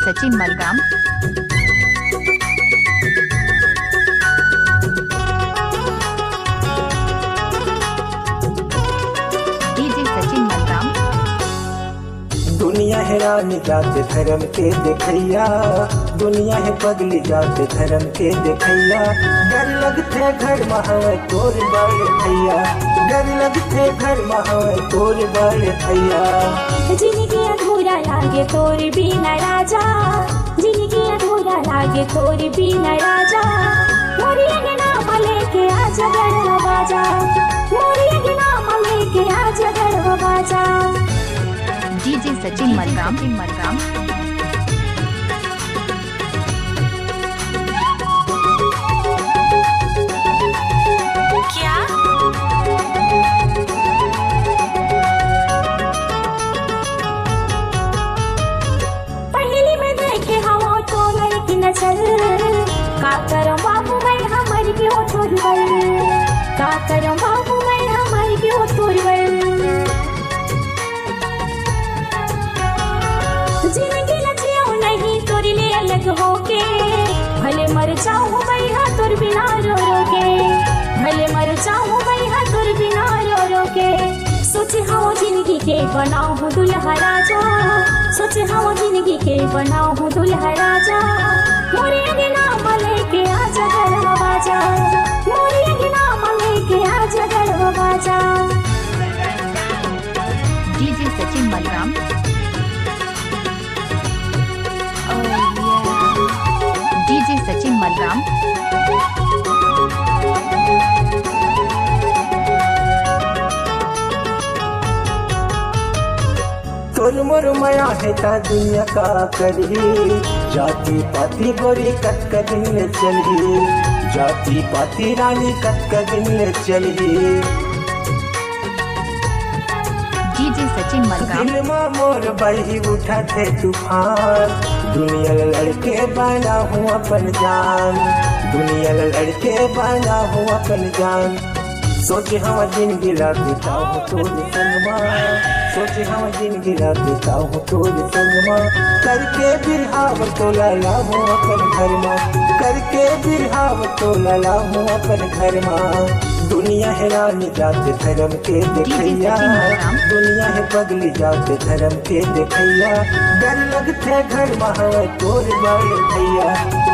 Sachin मलगाम। DJ Sachin मलगाम। दुनिया है रानी जात धर्म के देखैया, दुनिया है पगली जात धर्म के देखैया। डर लगते घर महवे तोर बड़ भैया, डर लगते घर महवे तोर बड़ भैया। जिनकी अधूरा लागे तोर बिना राजा, जिनकी अधूरा लागे तोर बिना राजा। मोरी नाम लेके आजा गढ़वा बाजा, मोरी नाम लेके आजा गढ़वा बाजा। डीजे सचिन मलगाम। क्या पहली में देखे हम तो लड़की नजर, का करो बाबू मैं हमारी क्यों छोड़वल, का करो बाबू मैं हमारी क्यों छोड़वल। जिंदगी लचियो नहीं तोरी ले अलग होके, भले मर जाऊं मैं हाँ तोर बिना रो रो के, भले मर जाऊं मैं हाँ तोर बिना रो रो के। सोचे हाँ जिंदगी के बनाओ हूँ दुल्हा राजा, सोचे हाँ जिंदगी के बनाओ हूँ दुल्हा राजा। मोरे नाम लेके आजा गढ़वा बाजा, मोरे नाम लेके आजा गढ़वा बाजा। डीजे सचिन मलगाम। डीजे सचिन मलगाम। तोर मोर माया है ता दुनिया का करी, जाति पाति गोरी कत दिन ले चली, जाति पाति रानी कत दिन ले चली। डीजे सचिन मलगाम। दिल में मोर बही उठा थे तूफान, दुनिया लड़के बना हूँ अपन जान, दुनिया लड़के बना हूँ अपन जान। सोचे हम जिंदगी ला बिताऊँ तोर संगमा, सोचे हम जिंदगी ला बिताऊँ तोर संगमा। करके बिरहाव तो लाला हूँ अपन घर में, करके बिरहाव तो लाला हूँ अपन घर में। दुनिया है रानी जात धर्म के देखैया, दुनिया है पगली जात धर्म के देखैया। डर लगते घर महवे तोर बड़ भैया,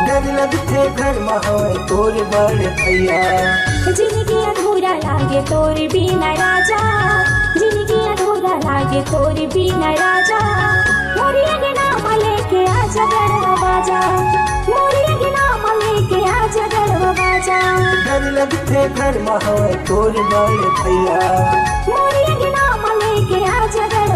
डर लगते घर महवे तोर बड़ भैया। जिनकी अधूरा लागे तोर बिना राजा, जिनकी अधूरा लागे तोर बिना राजा। मोरी नाम लेके आजा गढ़वा बाजा, मोरी नाम लेके आजा गढ़वा बाजा। डर लगते घर महवे तोर बड़ भैया, मोरी नाम लेके आजा गढ़वा